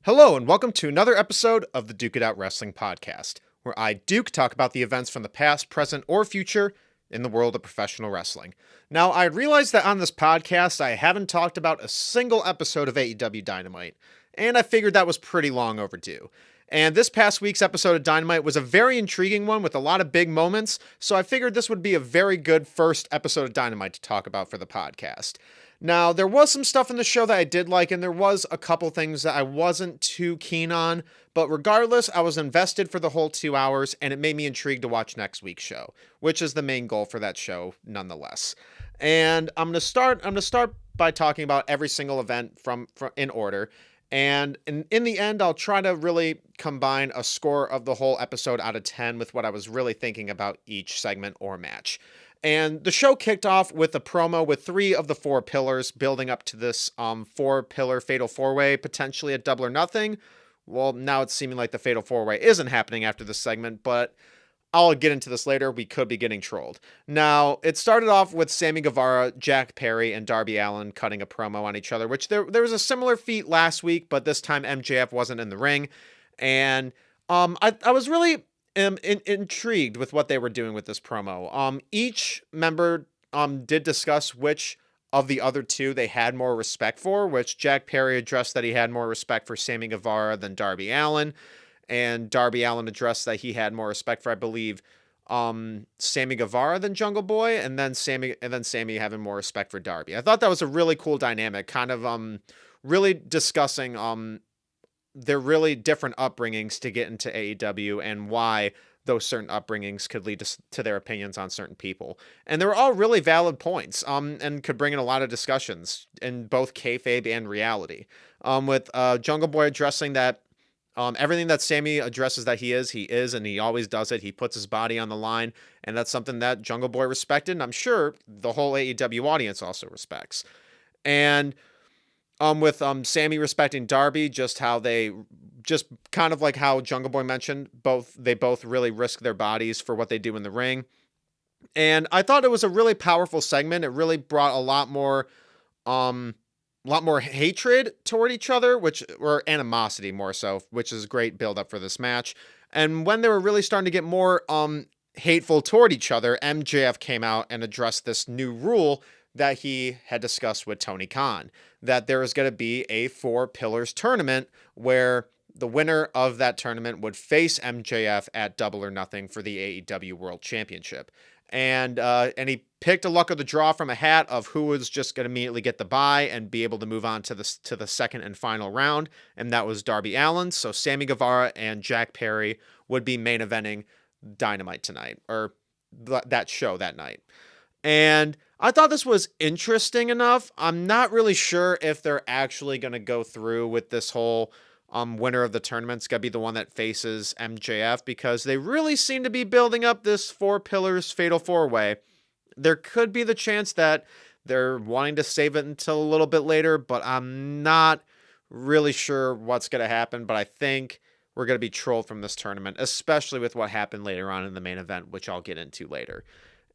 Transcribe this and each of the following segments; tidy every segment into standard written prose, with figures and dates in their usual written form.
Hello, and welcome to another episode of the Duke It Out Wrestling Podcast, where I, Duke, talk about the events from the past, present, or future in the world of professional wrestling. Now, I realized that on this podcast, I haven't talked about a single episode of AEW Dynamite, and I figured that was pretty long overdue. And this past week's episode of Dynamite was a very intriguing one with a lot of big moments, so I figured this would be a very good first episode of Dynamite to talk about for the podcast. Now, there was some stuff in the show that I did like, and there was a couple things that I wasn't too keen on, but regardless, I was invested for the whole 2 hours, and it made me intrigued to watch next week's show, which is the main goal for that show, nonetheless. And I'm gonna start by talking about every single event from in order. And in the end, I'll try to really combine a score of the whole episode out of 10 with what I was really thinking about each segment or match. And the show kicked off with a promo with 3 of the 4 pillars building up to this 4-pillar fatal 4-way, potentially at Double or Nothing. Well, now it's seeming like the fatal 4-way isn't happening after this segment, but I'll get into this later. We could be getting trolled. Now, it started off with Sammy Guevara, Jack Perry, and Darby Allin cutting a promo on each other, which there was a similar feat last week, but this time MJF wasn't in the ring. And I was really intrigued with what they were doing with this promo. Each member did discuss which of the other two they had more respect for, which Jack Perry addressed that he had more respect for Sammy Guevara than Darby Allin, and Darby Allin addressed that he had more respect for, I believe, Sammy Guevara than Jungle Boy, and then Sammy having more respect for Darby. I thought that was a really cool dynamic, kind of really discussing their really different upbringings to get into AEW and why those certain upbringings could lead to their opinions on certain people. And they were all really valid points, and could bring in a lot of discussions in both kayfabe and reality. With Jungle Boy addressing that everything that Sammy addresses that he is, and he always does it. He puts his body on the line, and that's something that Jungle Boy respected, and I'm sure the whole AEW audience also respects. And with Sammy respecting Darby, just kind of like how Jungle Boy mentioned, they both really risk their bodies for what they do in the ring. And I thought it was a really powerful segment. It really brought a lot more hatred toward each other, or animosity more so, which is a great build up for this match. And when they were really starting to get more hateful toward each other, MJF came out and addressed this new rule that he had discussed with Tony Khan, that there is going to be a 4 pillars tournament where the winner of that tournament would face MJF at Double or Nothing for the AEW World Championship. And he picked a luck of the draw from a hat of who was just going to immediately get the bye and be able to move on to the second and final round, and that was Darby Allin. So Sammy Guevara and Jack Perry would be main eventing Dynamite tonight, or that show that night. And I thought this was interesting enough. I'm not really sure if they're actually going to go through with this whole winner of the tournament's going to be the one that faces MJF, because they really seem to be building up this 4 pillars fatal 4-way. There could be the chance that they're wanting to save it until a little bit later, but I'm not really sure what's going to happen. But I think we're going to be trolled from this tournament, especially with what happened later on in the main event, which I'll get into later.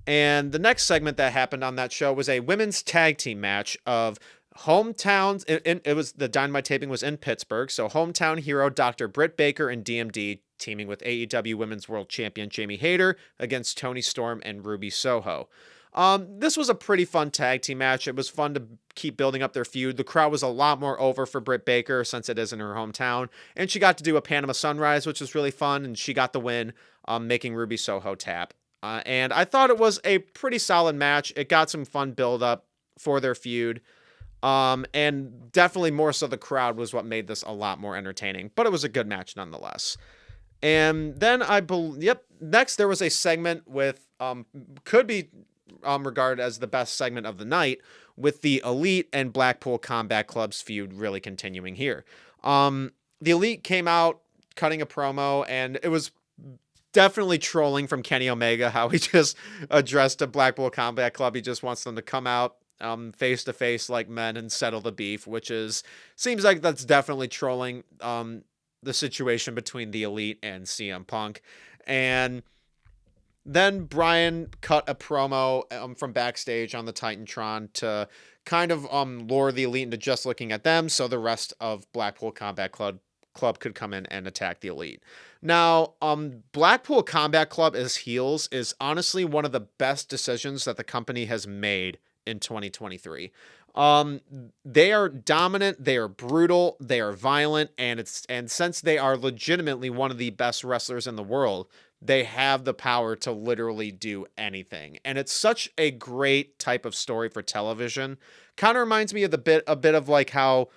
And the next segment that happened on that show was a women's tag team match of hometowns. It was the Dynamite taping was in Pittsburgh, so hometown hero Dr. Britt Baker and DMD teaming with AEW Women's World Champion Jamie Hayter against Toni Storm and Ruby Soho. This was a pretty fun tag team match. It was fun to keep building up their feud. The crowd was a lot more over for Britt Baker since it is in her hometown, and she got to do a Panama Sunrise, which was really fun, and she got the win, making Ruby Soho tap. And I thought it was a pretty solid match. It got some fun build up for their feud. And definitely more so the crowd was what made this a lot more entertaining, but it was a good match nonetheless. And then next there was a segment with, could be regarded as the best segment of the night, with the Elite and Blackpool Combat Club's feud really continuing here. The Elite came out cutting a promo, and it was definitely trolling from Kenny Omega, how he just addressed a Blackpool Combat Club. He just wants them to come out face to face like men and settle the beef, which seems like that's definitely trolling the situation between the Elite and CM Punk. And then Brian cut a promo from backstage on the Titantron to kind of lure the Elite into just looking at them, so the rest of Blackpool Combat Club Club could come in and attack the Elite. Now, Blackpool Combat Club as heels is honestly one of the best decisions that the company has made in 2023. They are dominant, they are brutal, they are violent, and since they are legitimately one of the best wrestlers in the world, they have the power to literally do anything. And it's such a great type of story for television. Kind of reminds me of a bit of like how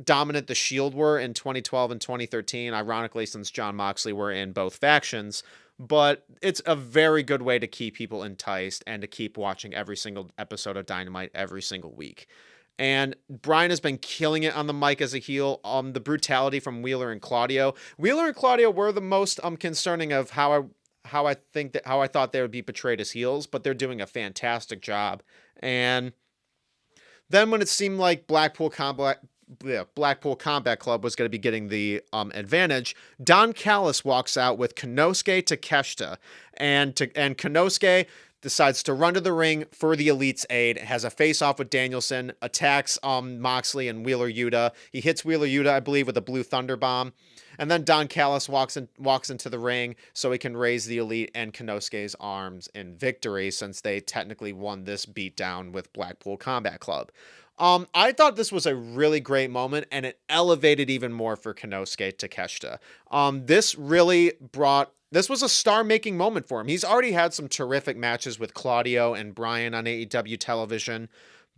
dominant the Shield were in 2012 and 2013, ironically, since Jon Moxley were in both factions. But it's a very good way to keep people enticed and to keep watching every single episode of Dynamite every single week. And Bryan has been killing it on the mic as a heel. The brutality from Wheeler and Claudio. Wheeler and Claudio were the most concerning of how I thought they would be portrayed as heels, but they're doing a fantastic job. And then when it seemed like Blackpool Combat Club was going to be getting the advantage, Don Callis walks out with Konosuke Takeshita, and Konosuke decides to run to the ring for the Elite's aid, has a face-off with Danielson, attacks Moxley and Wheeler Yuta. He hits Wheeler Yuta, I believe, with a Blue Thunder Bomb. And then Don Callis walks into the ring so he can raise the Elite and Konosuke's arms in victory, since they technically won this beatdown with Blackpool Combat Club. I thought this was a really great moment, and it elevated even more for Konosuke Takeshita. This was a star-making moment for him. He's already had some terrific matches with Claudio and Bryan on AEW television,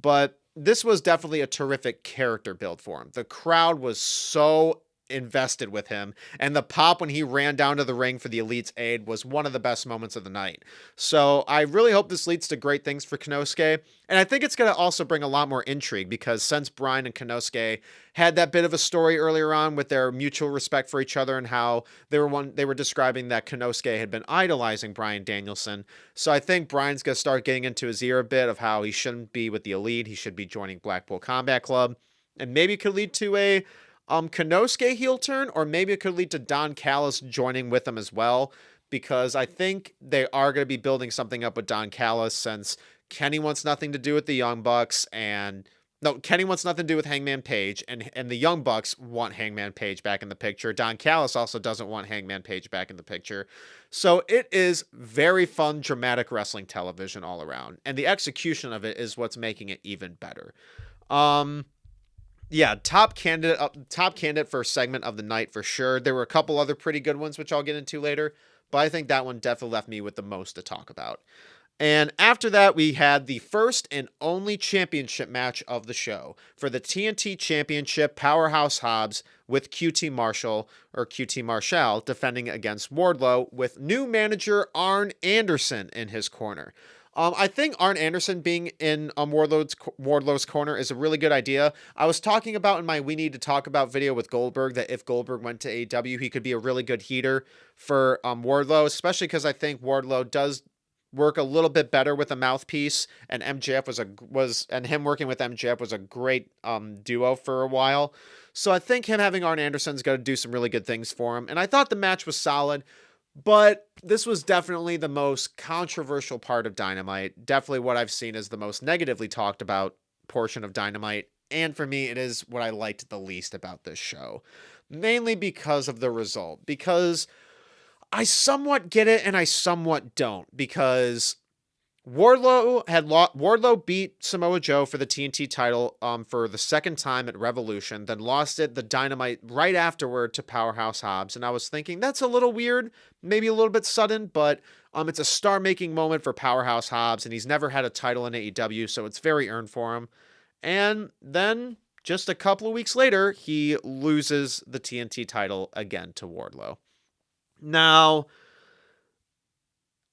but this was definitely a terrific character build for him. The crowd was so invested with him, and the pop when he ran down to the ring for the Elite's aid was one of the best moments of the night. So I really hope this leads to great things for Konosuke, and I think it's going to also bring a lot more intrigue, because since Bryan and Konosuke had that bit of a story earlier on with their mutual respect for each other and how they were describing that Konosuke had been idolizing Bryan Danielson. So I think Bryan's going to start getting into his ear a bit of how he shouldn't be with the Elite, he should be joining Blackpool Combat Club, and maybe it could lead to a Konosuke heel turn, or maybe it could lead to Don Callis joining with them as well, because I think they are going to be building something up with Don Callis, since Kenny wants nothing to do with the Young Bucks, Kenny wants nothing to do with Hangman Page, and the Young Bucks want Hangman Page back in the picture. Don Callis also doesn't want Hangman Page back in the picture. So it is very fun, dramatic wrestling television all around, and the execution of it is what's making it even better. Yeah, top candidate for segment of the night for sure. There were a couple other pretty good ones, which I'll get into later, but I think that one definitely left me with the most to talk about. And after that, we had the first and only championship match of the show. For the TNT Championship, Powerhouse Hobbs with QT Marshall defending against Wardlow with new manager Arn Anderson in his corner. I think Arn Anderson being in Wardlow's corner is a really good idea. I was talking about in my We Need to Talk About video with Goldberg that if Goldberg went to AEW, he could be a really good heater for Wardlow, especially because I think Wardlow does work a little bit better with a mouthpiece, and MJF and him working with MJF was a great duo for a while. So I think him having Arn Anderson's going to do some really good things for him, and I thought the match was solid. But this was definitely the most controversial part of Dynamite. Definitely what I've seen as the most negatively talked about portion of Dynamite. And for me, it is what I liked the least about this show. Mainly because of the result. Because I somewhat get it and I somewhat don't. Because Wardlow beat Samoa Joe for the TNT title for the second time at Revolution, then lost it the Dynamite right afterward to Powerhouse Hobbs, and I was thinking that's a little weird, maybe a little bit sudden, but it's a star-making moment for Powerhouse Hobbs, and he's never had a title in AEW, so it's very earned for him. And then just a couple of weeks later, he loses the TNT title again to Wardlow. Now,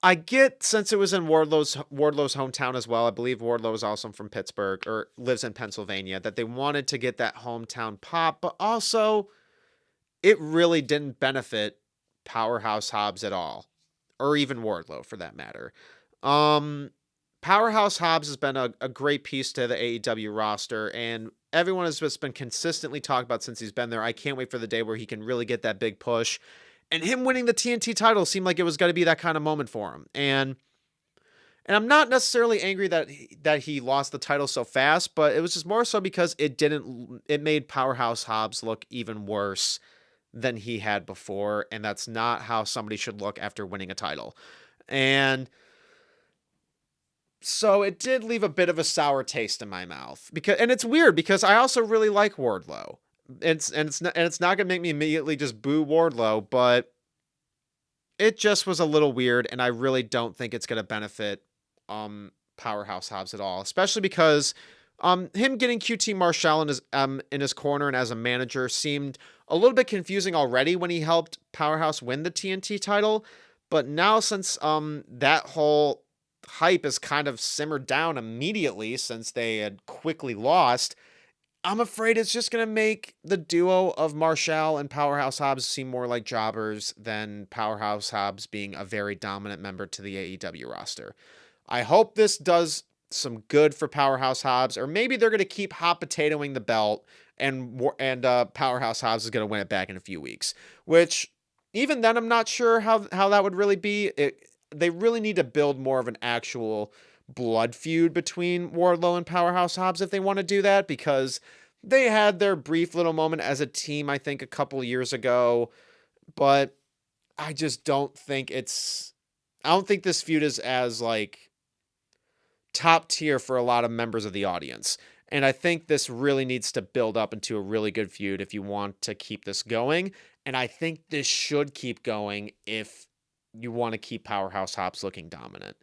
I get, since it was in Wardlow's hometown as well, I believe Wardlow is also from Pittsburgh or lives in Pennsylvania, that they wanted to get that hometown pop, but also it really didn't benefit Powerhouse Hobbs at all, or even Wardlow for that matter. Powerhouse Hobbs has been a great piece to the AEW roster, and everyone has just been consistently talked about since he's been there. I can't wait for the day where he can really get that big push. And him winning the TNT title seemed like it was going to be that kind of moment for him. And I'm not necessarily angry that he lost the title so fast, but it was just more so because it made Powerhouse Hobbs look even worse than he had before, and that's not how somebody should look after winning a title. And so it did leave a bit of a sour taste in my mouth, and it's weird because I also really like Wardlow. It's not gonna make me immediately just boo Wardlow, but it just was a little weird, and I really don't think it's gonna benefit Powerhouse Hobbs at all, especially because him getting QT Marshall in his corner and as a manager seemed a little bit confusing already when he helped Powerhouse win the TNT title, but now since that whole hype has kind of simmered down immediately since they had quickly lost, I'm afraid it's just going to make the duo of Marshall and Powerhouse Hobbs seem more like jobbers than Powerhouse Hobbs being a very dominant member to the AEW roster. I hope this does some good for Powerhouse Hobbs, or maybe they're going to keep hot potatoing the belt and Powerhouse Hobbs is going to win it back in a few weeks, which even then I'm not sure how that would really be. They really need to build more of an actual blood feud between Wardlow and Powerhouse Hobbs if they want to do that, because they had their brief little moment as a team, I think, a couple years ago, but I just don't think I don't think this feud is as like top tier for a lot of members of the audience. And I think this really needs to build up into a really good feud if you want to keep this going. And I think this should keep going if you want to keep Powerhouse Hobbs looking dominant.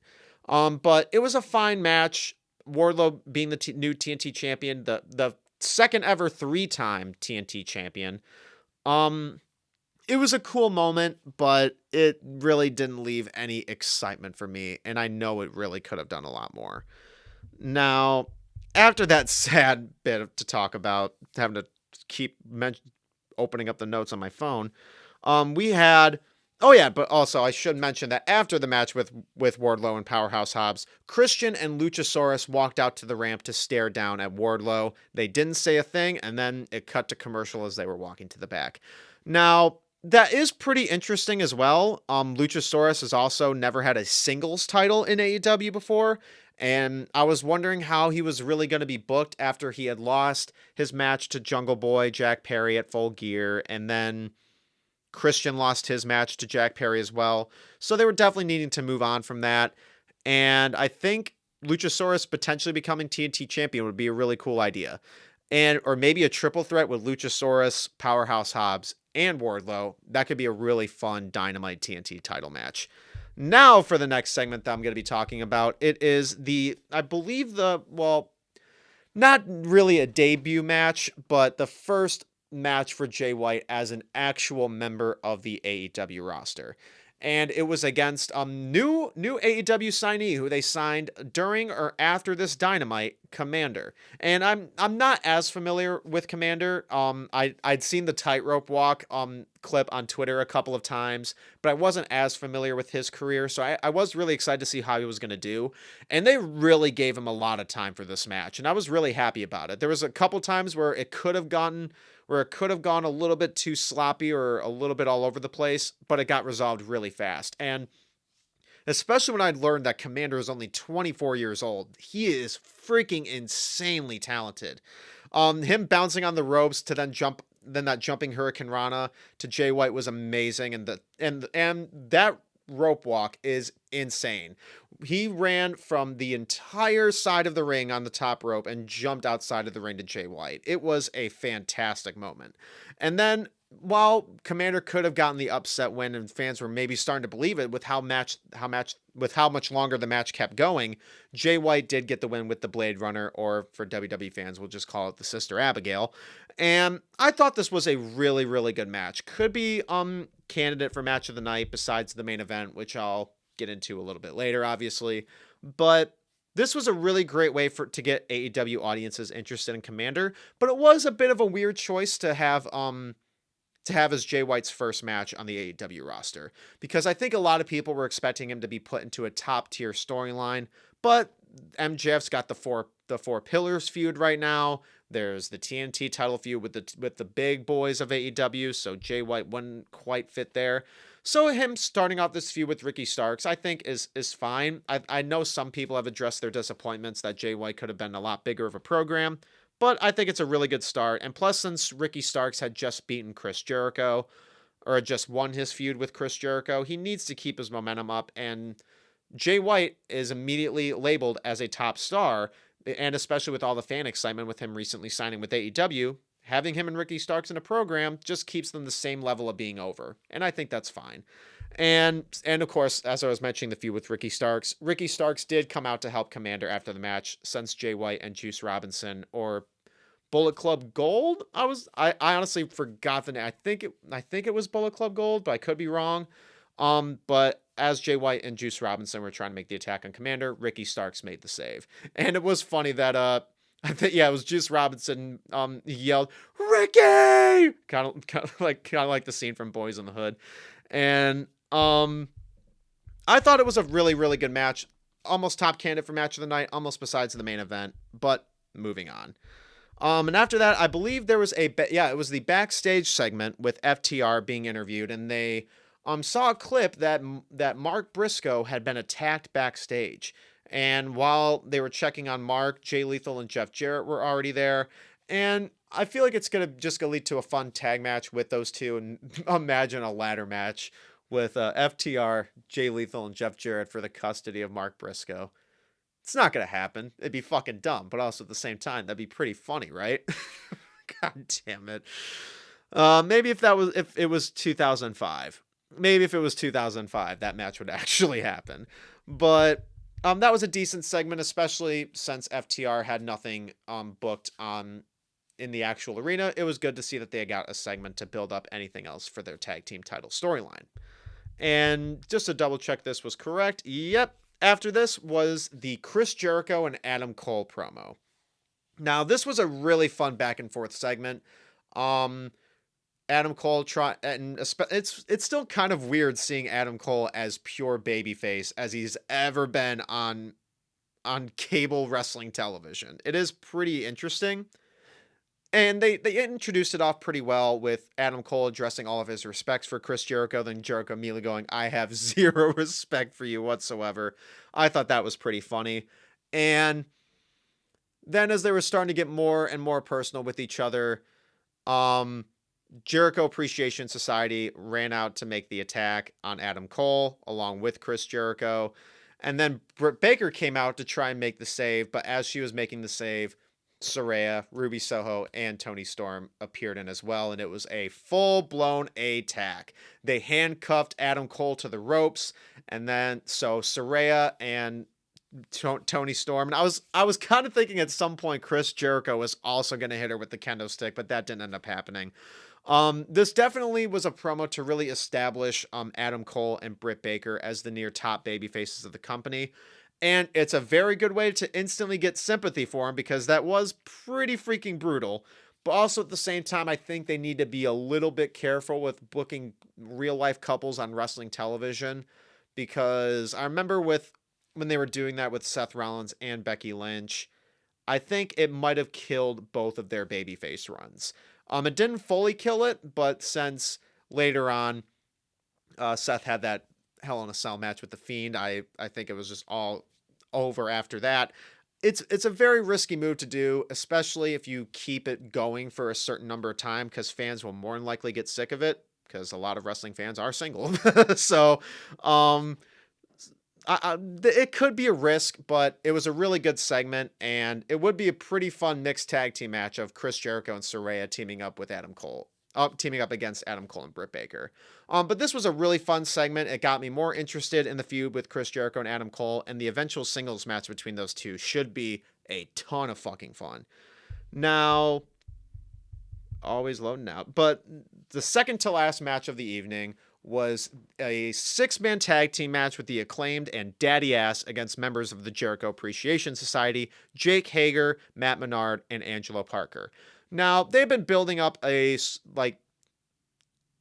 But it was a fine match. Wardlow being the new TNT champion, the second ever 3-time TNT champion. It was a cool moment, but it really didn't leave any excitement for me, and I know it really could have done a lot more. Now, after that sad bit to talk about, having to keep opening up the notes on my phone, we had... Oh yeah, but also I should mention that after the match with Wardlow and Powerhouse Hobbs, Christian and Luchasaurus walked out to the ramp to stare down at Wardlow. They didn't say a thing, and then it cut to commercial as they were walking to the back. Now, that is pretty interesting as well. Luchasaurus has also never had a singles title in AEW before, and I was wondering how he was really going to be booked after he had lost his match to Jungle Boy Jack Perry at Full Gear, and then Christian lost his match to Jack Perry as well. So they were definitely needing to move on from that. And I think Luchasaurus potentially becoming TNT champion would be a really cool idea. Or maybe a triple threat with Luchasaurus, Powerhouse Hobbs, and Wardlow. That could be a really fun Dynamite TNT title match. Now for the next segment that I'm going to be talking about. It is not really a debut match, but the first match for Jay White as an actual member of the AEW roster. And it was against new AEW signee who they signed during or after this Dynamite, Komander. And I'm not as familiar with Komander. I'd seen the tightrope walk clip on Twitter a couple of times, but I wasn't as familiar with his career, so I was really excited to see how he was going to do. And they really gave him a lot of time for this match, and I was really happy about it. There was a couple times where it could have gone a little bit too sloppy or a little bit all over the place, but it got resolved really fast. And especially when I'd learned that Komander is only 24 years old, he is freaking insanely talented. Him bouncing on the ropes to then that jumping Hurricane Rana to Jay White was amazing, and that rope walk is insane. He ran from the entire side of the ring on the top rope and jumped outside of the ring to Jay White. It was a fantastic moment. And then while Komander could have gotten the upset win and fans were maybe starting to believe it with how much longer the match kept going, Jay White did get the win with the Blade Runner, or for WWE fans, we'll just call it the Sister Abigail. And I thought this was a really, really good match. Could be candidate for match of the night besides the main event, which I'll get into a little bit later, obviously. But this was a really great way to get AEW audiences interested in Komander, but it was a bit of a weird choice to have as Jay White's first match on the AEW roster, because I think a lot of people were expecting him to be put into a top tier storyline, but MJF's got the four pillars feud right now. There's the TNT title feud with the big boys of AEW, so Jay White wouldn't quite fit there. So him starting off this feud with Ricky Starks, I think is fine. I know some people have addressed their disappointments that Jay White could have been a lot bigger of a program, But I think it's a really good start. And plus, since Ricky Starks had just beaten Chris Jericho, or just won his feud with Chris Jericho, he needs to keep his momentum up. And Jay White is immediately labeled as a top star. And especially with all the fan excitement with him recently signing with AEW, having him and Ricky Starks in a program just keeps them the same level of being over. And I think that's fine. And of course, as I was mentioning the feud with Ricky Starks did come out to help Komander after the match, since Jay White and Juice Robinson, or Bullet Club Gold. I honestly forgot the name. I think it was Bullet Club Gold, but I could be wrong. But as Jay White and Juice Robinson were trying to make the attack on Komander, Ricky Starks made the save. And it was funny that I think, yeah, it was Juice Robinson. He yelled, "Ricky!" Kind of like the scene from Boys in the Hood. And I thought it was a really, really good match. Almost top candidate for match of the night, almost besides the main event, but moving on. And after that, I believe there was it was the backstage segment with FTR being interviewed, and they saw a clip that Mark Briscoe had been attacked backstage. And while they were checking on Mark, Jay Lethal and Jeff Jarrett were already there. And I feel like it's gonna lead to a fun tag match with those two, and imagine a ladder match with FTR, Jay Lethal, and Jeff Jarrett for the custody of Mark Briscoe. It's not gonna happen. It'd be fucking dumb, but also at the same time, that'd be pretty funny, right? God damn it. Maybe if it was 2005. Maybe if it was 2005, that match would actually happen. But that was a decent segment, especially since FTR had nothing booked in the actual arena. It was good to see that they got a segment to build up anything else for their tag team title storyline. And just to double check this was correct, yep. After this was the Chris Jericho and Adam Cole promo. Now, this was a really fun back and forth segment. Adam Cole it's still kind of weird seeing Adam Cole as pure babyface as he's ever been on cable wrestling television. It is pretty interesting. And they introduced it off pretty well with Adam Cole addressing all of his respects for Chris Jericho, then Jericho immediately going, "I have zero respect for you whatsoever." I thought that was pretty funny. And then as they were starting to get more and more personal with each other, Jericho Appreciation Society ran out to make the attack on Adam Cole along with Chris Jericho. And then Britt Baker came out to try and make the save, but as she was making the save, Saraya, Ruby Soho, and Toni Storm appeared in as well, and it was a full-blown attack. They handcuffed Adam Cole to the ropes, and then so Saraya and Toni Storm, and I was kind of thinking at some point Chris Jericho was also going to hit her with the kendo stick, but that didn't end up happening. This definitely was a promo to really establish Adam Cole and Britt Baker as the near top baby faces of the company. And it's a very good way to instantly get sympathy for him, because that was pretty freaking brutal. But also at the same time, I think they need to be a little bit careful with booking real life couples on wrestling television, because I remember when they were doing that with Seth Rollins and Becky Lynch, I think it might have killed both of their babyface runs. It didn't fully kill it, but since later on, Seth had that Hell in a Cell match with The Fiend, I think it was just all over after that. It's a very risky move to do, especially if you keep it going for a certain number of time, because fans will more than likely get sick of it, because a lot of wrestling fans are single. So, it could be a risk, but it was a really good segment, and it would be a pretty fun mixed tag team match of Chris Jericho and Saraya teaming up against Adam Cole and Britt Baker. But this was a really fun segment. It got me more interested in the feud with Chris Jericho and Adam Cole, and the eventual singles match between those two should be a ton of fucking fun. Now, always loading out, but the second to last match of the evening was a 6-man tag team match with the Acclaimed and Daddy Ass against members of the Jericho Appreciation Society, Jake Hager, Matt Menard, and Angelo Parker. Now, they've been building up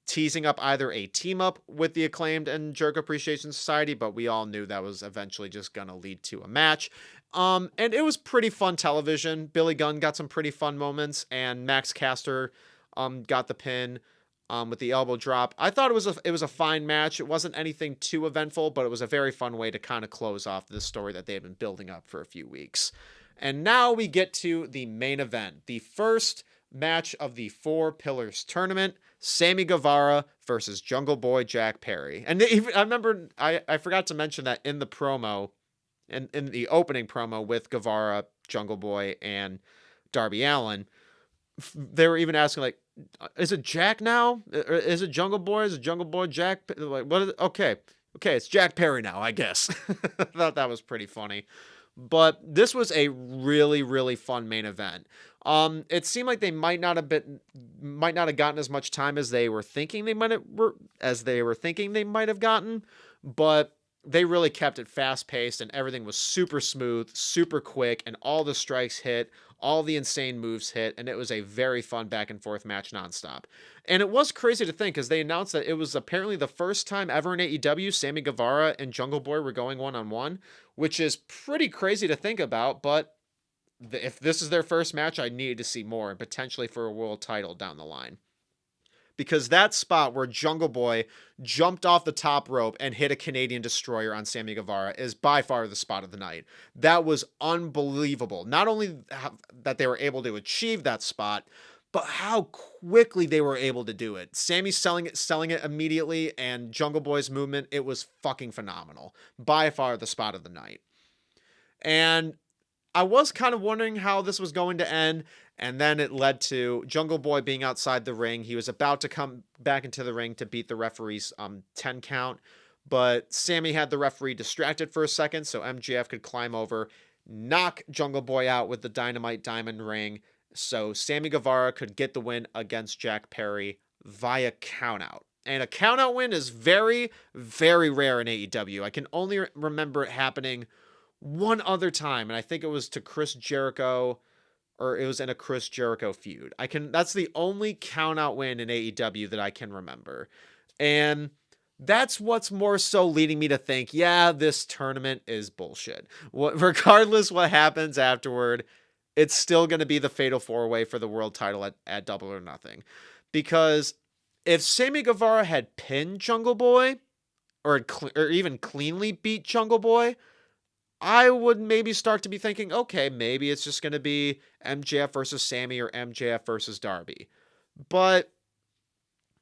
teasing up either a team up with the Acclaimed and Jericho Appreciation Society, but we all knew that was eventually just going to lead to a match. And it was pretty fun television. Billy Gunn got some pretty fun moments, and Max Caster got the pin with the elbow drop. I thought it was a fine match. It wasn't anything too eventful, but it was a very fun way to kind of close off this story that they had been building up for a few weeks. And now we get to the main event, the first match of the Four Pillars tournament, Sammy Guevara versus Jungle Boy Jack Perry. And I remember, I forgot to mention that in the promo, in the opening promo with Guevara, Jungle Boy, and Darby Allin, they were even asking, like, is it Jack now? Is it Jungle Boy? Is it Jungle Boy Jack? Like, what is it? Okay, it's Jack Perry now, I guess. I thought that was pretty funny. But this was a really, really fun main event. It seemed like they might not have gotten as much time as they were thinking they might have gotten, but they really kept it fast paced and everything was super smooth, super quick, and all the strikes hit, all the insane moves hit, and it was a very fun back and forth match nonstop. And it was crazy to think, because they announced that it was apparently the first time ever in AEW Sammy Guevara and Jungle Boy were going one-on-one, which is pretty crazy to think about, but if this is their first match, I need to see more, and potentially for a world title down the line. Because that spot where Jungle Boy jumped off the top rope and hit a Canadian Destroyer on Sammy Guevara is by far the spot of the night. That was unbelievable. Not only that they were able to achieve that spot, but how quickly they were able to do it. Sammy selling it immediately, and Jungle Boy's movement, it was fucking phenomenal. By far the spot of the night. And I was kind of wondering how this was going to end, and then it led to Jungle Boy being outside the ring. He was about to come back into the ring to beat the referee's 10 count, but Sammy had the referee distracted for a second, so MJF could climb over, knock Jungle Boy out with the Dynamite Diamond Ring, so Sammy Guevara could get the win against Jack Perry via countout. And a countout win is very, very rare in AEW. I can only remember it happening one other time, and I think it was to Chris Jericho, or it was in a Chris Jericho feud. That's the only count out win in AEW that I can remember. And that's what's more so leading me to think, yeah, this tournament is bullshit. Regardless what happens afterward, it's still going to be the fatal four-way for the world title at Double or Nothing. Because if Sammy Guevara had pinned Jungle Boy, or even cleanly beat Jungle Boy, I would maybe start to be thinking, okay, maybe it's just going to be MJF versus Sammy or MJF versus Darby. But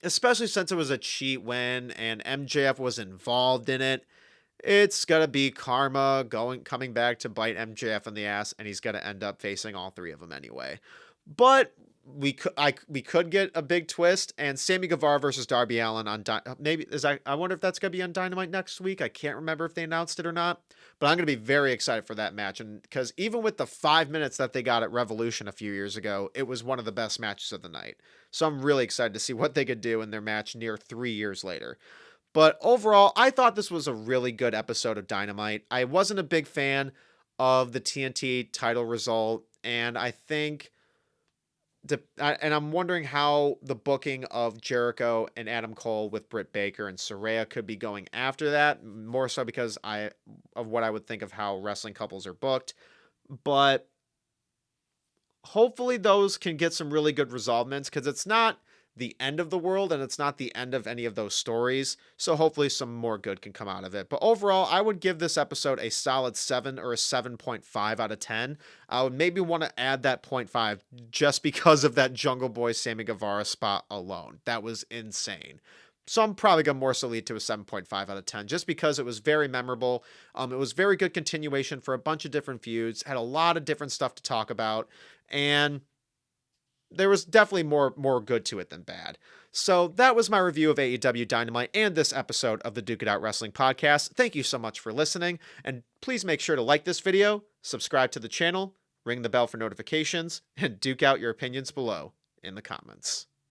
especially since it was a cheat win and MJF was involved in it, it's going to be karma coming back to bite MJF in the ass, and he's going to end up facing all three of them anyway. But we could get a big twist, and Sammy Guevara versus Darby Allin on I wonder if that's going to be on Dynamite next week. I can't remember if they announced it or not, but I'm going to be very excited for that match. And because even with the 5 minutes that they got at Revolution a few years ago, it was one of the best matches of the night. So I'm really excited to see what they could do in their match near 3 years later. But overall, I thought this was a really good episode of Dynamite. I wasn't a big fan of the TNT title result, and I think and I'm wondering how the booking of Jericho and Adam Cole with Britt Baker and Saraya could be going after that, more so because of what I would think of how wrestling couples are booked. But hopefully those can get some really good resolvements, because it's not the end of the world and it's not the end of any of those stories. So hopefully some more good can come out of it. But overall, I would give this episode a solid 7 or a 7.5 out of 10. I would maybe want to add that 0.5 just because of that Jungle Boy Sammy Guevara spot alone. That was insane. So I'm probably going to more so lead to a 7.5 out of 10 just because it was very memorable. It was very good continuation for a bunch of different feuds, had a lot of different stuff to talk about, and there was definitely more good to it than bad. So that was my review of AEW Dynamite and this episode of the Duke It Out Wrestling Podcast. Thank you so much for listening, and please make sure to like this video, subscribe to the channel, ring the bell for notifications, and duke out your opinions below in the comments.